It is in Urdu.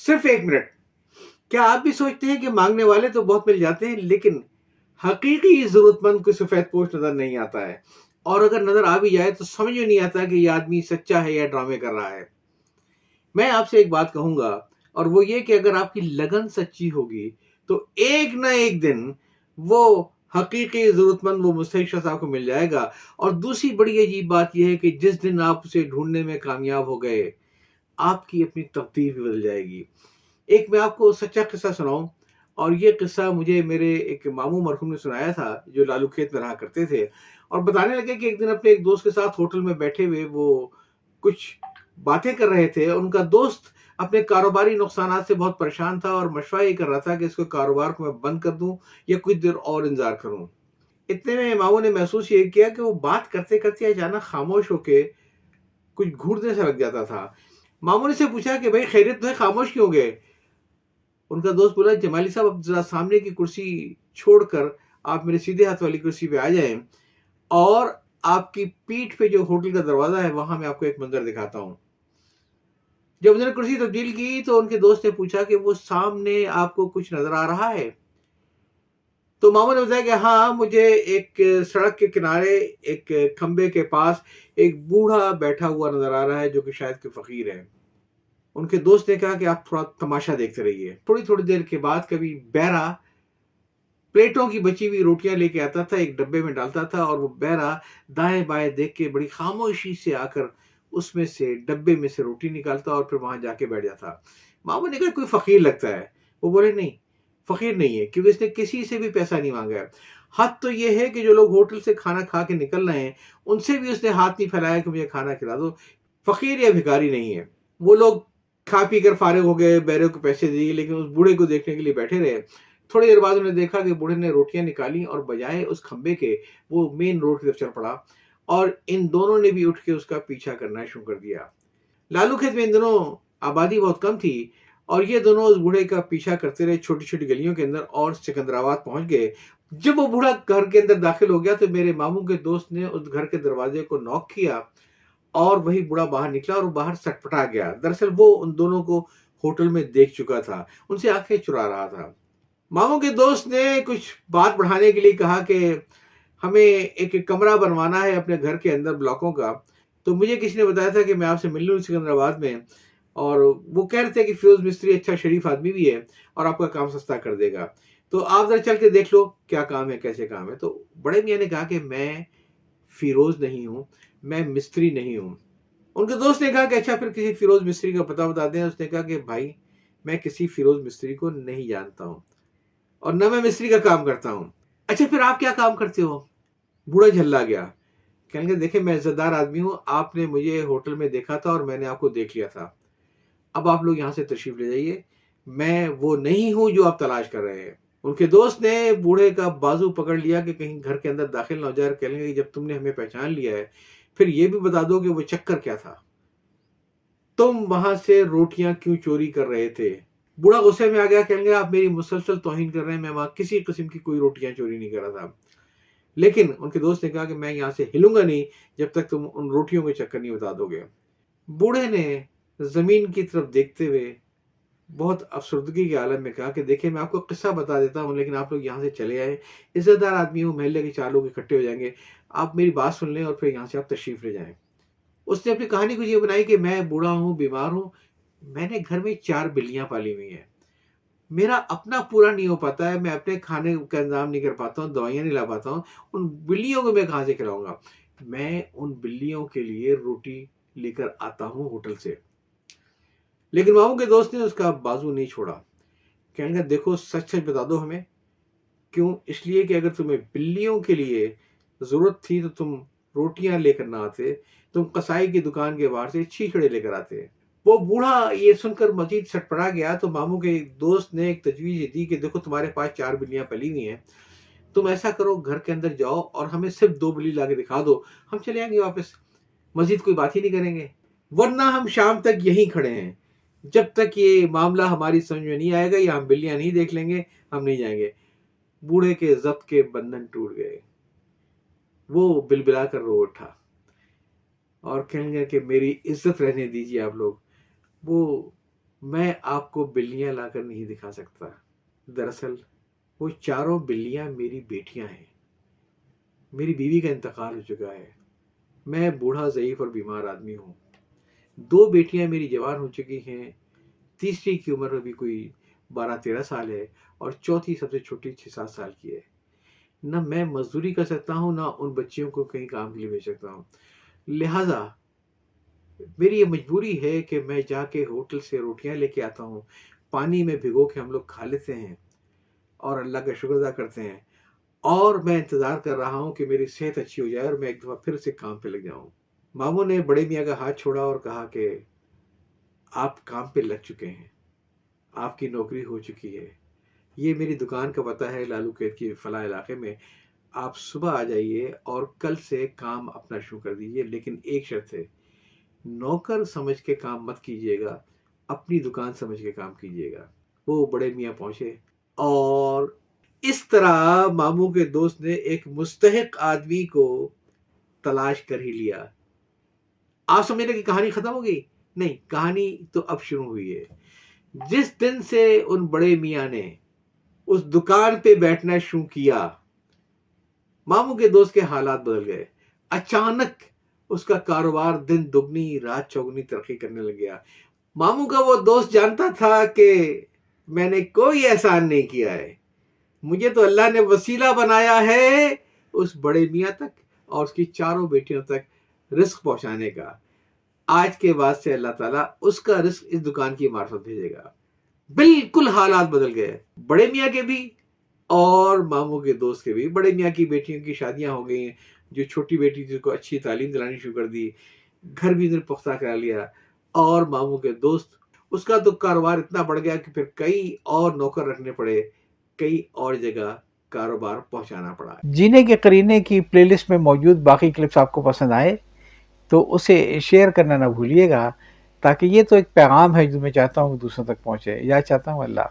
صرف 1 منٹ. کیا آپ بھی سوچتے ہیں کہ مانگنے والے تو بہت مل جاتے ہیں لیکن حقیقی ضرورت مند کوئی سفید پوش نظر نہیں آتا ہے، اور اگر نظر آ بھی جائے تو سمجھ میں نہیں آتا کہ یہ آدمی سچا ہے یا ڈرامے کر رہا ہے. میں آپ سے ایک بات کہوں گا، اور وہ یہ کہ اگر آپ کی لگن سچی ہوگی تو ایک نہ ایک دن وہ حقیقی ضرورت مند وہ مستحق شخص آپ کو مل جائے گا. اور دوسری بڑی عجیب بات یہ ہے کہ جس دن آپ اسے ڈھونڈنے میں کامیاب ہو گئے، آپ کی اپنی تقدیر بھی بدل جائے گی. ایک میں آپ کو سچا قصہ سناؤں، اور یہ قصہ مجھے میرے ایک ماموں مرحوم نے سنایا تھا جو لالو کھیت میں رہا کرتے تھے، اور بتانے لگے کہ ایک دن اپنے ایک دوست کے ساتھ ہوٹل میں بیٹھے ہوئے وہ کچھ باتیں کر رہے تھے. ان کا دوست اپنے کاروباری نقصانات سے بہت پریشان تھا اور مشورہ یہ کر رہا تھا کہ اس کو کاروبار کو میں بند کر دوں یا کچھ دیر اور انتظار کروں. اتنے میں ماموں نے محسوس یہ کیا کہ وہ بات کرتے کرتے اچانک خاموش ہو کے کچھ گھورنے سے لگ جاتا تھا. ماموں نے سے پوچھا کہ بھائی خیریت تو ہے، خاموش کیوں گئے؟ ان کا دوست بولا جمالی صاحب اب ذرا سامنے کی کرسی چھوڑ کر آپ میرے سیدھے ہاتھ والی کرسی پہ آ جائیں، اور آپ کی پیٹھ پہ جو ہوٹل کا دروازہ ہے وہاں میں آپ کو ایک منظر دکھاتا ہوں. جب انہوں نے کرسی تبدیل کی تو ان کے دوست نے پوچھا کہ وہ سامنے آپ کو کچھ نظر آ رہا ہے؟ تو ماموں نے بتایا کہ ہاں، مجھے ایک سڑک کے کنارے ایک کھمبے کے پاس ایک بوڑھا بیٹھا ہوا نظر آ رہا ہے جو کہ شاید کہ فقیر ہے. ان کے دوست نے کہا کہ آپ تھوڑا تماشا دیکھتے رہیے. تھوڑی دیر کے بعد کبھی بہرا پلیٹوں کی بچی ہوئی روٹیاں لے کے آتا تھا، ایک ڈبے میں ڈالتا تھا، اور وہ بہرا دائیں بائیں دیکھ کے بڑی خاموشی سے آ کر اس میں سے ڈبے میں سے روٹی نکالتا اور پھر وہاں جا کے بیٹھ جاتا. ماموں نے کہا کوئی فقیر لگتا ہے. وہ بولے نہیں، فقیر نہیں ہے، کیونکہ اس نے کسی سے بھی پیسہ نہیں مانگا ہے. حد تو یہ ہے کہ جو لوگ ہوٹل سے کھانا کھا کے نکل رہے ہیں ان سے بھی اس نے ہاتھ نہیں پھیلایا کہ مجھے کھانا کھلا دو. فقیر یا بھکاری نہیں ہے. وہ لوگ کھا پی کر فارغ ہو گئے، بہرے کو پیسے دیے، لیکن اس بوڑھے کو دیکھنے کے لیے بیٹھے رہے. تھوڑی دیر بعد انہوں نے دیکھا کہ بوڑھے نے روٹیاں نکالی اور بجائے اس کھمبے کے وہ مین روڈ کی طرف چل پڑا، اور ان دونوں نے بھی اٹھ کے اس کا پیچھا کرنا شروع کر دیا. لالو کھیت میں ان دنوں آبادی بہت کم تھی اور یہ دونوں اس بوڑھے کا پیچھا کرتے رہے چھوٹی چھوٹی گلیوں کے اندر اور سکندرآباد پہنچ گئے. جب وہ بوڑھا گھر کے اندر داخل ہو گیا تو میرے ماموں کے دوست نے اس گھر کے دروازے کو نوک کیا اور وہی بوڑھا باہر نکلا اور وہ باہر سٹپٹا گیا. دراصل وہ ان دونوں کو ہوٹل میں دیکھ چکا تھا، ان سے آنکھیں چرا رہا تھا. ماموں کے دوست نے کچھ بات بڑھانے کے لیے کہا کہ ہمیں ایک کمرہ بنوانا ہے اپنے گھر کے اندر بلاکوں کا. تو مجھے کسی نے بتایا تھا کہ میں آپ سے مل لوں سکندرآباد میں، اور وہ کہہ رہے تھے کہ فیروز مستری اچھا شریف آدمی بھی ہے اور آپ کا کام سستا کر دے گا، تو آپ ذرا چل کے دیکھ لو کیا کام ہے، کیسے کام ہے. تو بڑے میاں نے کہا کہ میں فیروز نہیں ہوں، میں مستری نہیں ہوں. ان کے دوست نے کہا کہ اچھا پھر کسی فیروز مستری کا پتہ بتا دیں. اس نے کہا کہ بھائی میں کسی فیروز مستری کو نہیں جانتا ہوں اور نہ میں مستری کا کام کرتا ہوں. اچھا پھر آپ کیا کام کرتے ہو؟ بوڑھا جھلا گیا. کہنے لگے دیکھیں میں عزت دار آدمی ہوں، آپ نے مجھے ہوٹل میں دیکھا تھا اور میں نے آپ کو دیکھ لیا تھا، اب آپ لوگ یہاں سے تشریف لے جائیے، میں وہ نہیں ہوں جو آپ تلاش کر رہے ہیں. ان کے دوست نے بوڑھے کا بازو پکڑ لیا کہ کہیں گھر کے اندر داخل نہ ہو جائے. کہنے لگے جب تم نے ہمیں پہچان لیا ہے پھر یہ بھی بتا دو کہ وہ چکر کیا تھا، تم وہاں سے روٹیاں کیوں چوری کر رہے تھے؟ بوڑھا غصے میں آ گیا. کہنے لگا آپ میری مسلسل توہین کر رہے ہیں، میں وہاں کسی قسم کی کوئی روٹیاں چوری نہیں کر رہا تھا. لیکن ان کے دوست نے کہا کہ میں یہاں سے ہلوں گا نہیں جب تک تم ان روٹیوں کے چکر نہیں بتا دو گے. بوڑھے نے زمین کی طرف دیکھتے ہوئے بہت افسردگی کے عالم میں کہا کہ دیکھیں میں آپ کو قصہ بتا دیتا ہوں لیکن آپ لوگ یہاں سے چلے آئے، عزت دار آدمی ہوں، محلے کے 4 لوگ اکٹھے ہو جائیں گے، آپ میری بات سن لیں اور پھر یہاں سے آپ تشریف لے جائیں. اس نے اپنی کہانی کو یہ بنائی کہ میں بوڑھا ہوں، بیمار ہوں، میں نے گھر میں 4 بلیاں پالی ہوئی ہیں، میرا اپنا پورا نہیں ہو پاتا ہے، میں اپنے کھانے کا انتظام نہیں کر پاتا ہوں، دوائیاں نہیں لا پاتا ہوں، ان بلیوں کو میں کہاں سے کھلاؤں گا؟ میں ان بلیوں کے لیے روٹی لے کر آتا ہوں ہوٹل سے. لیکن ماموں کے دوست نے اس کا بازو نہیں چھوڑا. کہنے لگا دیکھو سچ سچ بتا دو ہمیں، کیوں؟ اس لیے کہ اگر تمہیں بلیوں کے لیے ضرورت تھی تو تم روٹیاں لے کر نہ آتے، تم قصائی کی دکان کے باہر سے چھیچڑے لے کر آتے. وہ بوڑھا یہ سن کر مزید سٹپٹا گیا تو ماموں کے دوست نے ایک تجویز یہ دی کہ دیکھو تمہارے پاس 4 بلیاں پلی ہوئی ہیں، تم ایسا کرو گھر کے اندر جاؤ اور ہمیں صرف 2 بلی لا کے دکھا دو، ہم چلے آئیں گے واپس، مزید کوئی بات ہی نہیں کریں گے، ورنہ ہم شام تک یہیں کھڑے ہیں، جب تک یہ معاملہ ہماری سمجھ میں نہیں آئے گا یا ہم بلیاں نہیں دیکھ لیں گے ہم نہیں جائیں گے. بوڑھے کے ضبط کے بندھن ٹوٹ گئے، وہ بلبلا کر رو اٹھا اور کہنے لگا کہ میری عزت رہنے دیجیے آپ لوگ. وہ میں آپ کو بلیاں لا کر نہیں دکھا سکتا، دراصل وہ چاروں بلیاں میری بیٹیاں ہیں۔ میری بیوی کا انتقال ہو چکا ہے، میں بوڑھا ضعیف اور بیمار آدمی ہوں۔ 2 بیٹیاں میری جوان ہو چکی ہیں، تیسری کی عمر ابھی کوئی 12-13 سال ہے، اور چوتھی سب سے چھوٹی 6-7 سال کی ہے۔ نہ میں مزدوری کر سکتا ہوں، نہ ان بچیوں کو کہیں کام کے لیے بھیج سکتا ہوں، لہٰذا میری یہ مجبوری ہے کہ میں جا کے ہوٹل سے روٹیاں لے کے آتا ہوں، پانی میں بھگو کے ہم لوگ کھا لیتے ہیں اور اللہ کا شکر ادا کرتے ہیں، اور میں انتظار کر رہا ہوں کہ میری صحت اچھی ہو جائے اور میں ایک دفعہ پھر سے کام پہ لگ جاؤں۔ ماموں نے بڑے میاں کا ہاتھ چھوڑا اور کہا کہ آپ کام پہ لگ چکے ہیں، آپ کی نوکری ہو چکی ہے، یہ میری دکان کا پتہ ہے لالو قید کی فلاں علاقے میں، آپ صبح آ جائیے اور کل سے کام اپنا شروع کر دیجیے، لیکن ایک شرط ہے، نوکر سمجھ کے کام مت کیجیے گا، اپنی دکان سمجھ کے کام کیجیے گا۔ وہ بڑے میاں پہنچے اور اس طرح ماموں کے دوست نے ایک مستحق آدمی کو تلاش کر ہی لیا۔ آپ سمجھنے کی کہانی ختم ہو گئی؟ نہیں، کہانی تو اب شروع ہوئی ہے۔ جس دن سے ان بڑے میاں نے اس دکان پہ بیٹھنا شروع کیا، ماموں کے دوست کے حالات بدل گئے۔ اچانک اس کا کاروبار دن دگنی رات چوگنی ترقی کرنے لگ گیا۔ ماموں کا وہ دوست جانتا تھا کہ میں نے کوئی احسان نہیں کیا ہے، مجھے تو اللہ نے وسیلہ بنایا ہے اس بڑے میاں تک اور اس کی چاروں بیٹیوں تک رزق پہنچانے کا۔ آج کے بعد سے اللہ تعالیٰ اس کا رزق اس دکان کی معرفت بھیجے گا۔ بالکل حالات بدل گئے، بڑے میاں کے بھی اور ماموں کے دوست کے بھی۔ بڑے میاں کی بیٹیوں کی شادیاں ہو گئی ہیں، جو چھوٹی بیٹی تھی اس کو اچھی تعلیم دلانی شروع کر دی، گھر بھی انہوں نے پختہ کرا لیا، اور ماموں کے دوست اس کا تو کاروبار اتنا بڑھ گیا کہ پھر کئی اور نوکر رکھنے پڑے، کئی اور جگہ کاروبار پہنچانا پڑا۔ جینے کے قرینے کی پلے لسٹ میں موجود باقی کلپس آپ کو پسند آئے تو اسے شیئر کرنا نہ بھولیے گا، تاکہ یہ تو ایک پیغام ہے جو میں چاہتا ہوں کہ دوسروں تک پہنچے۔ یا چاہتا ہوں اللہ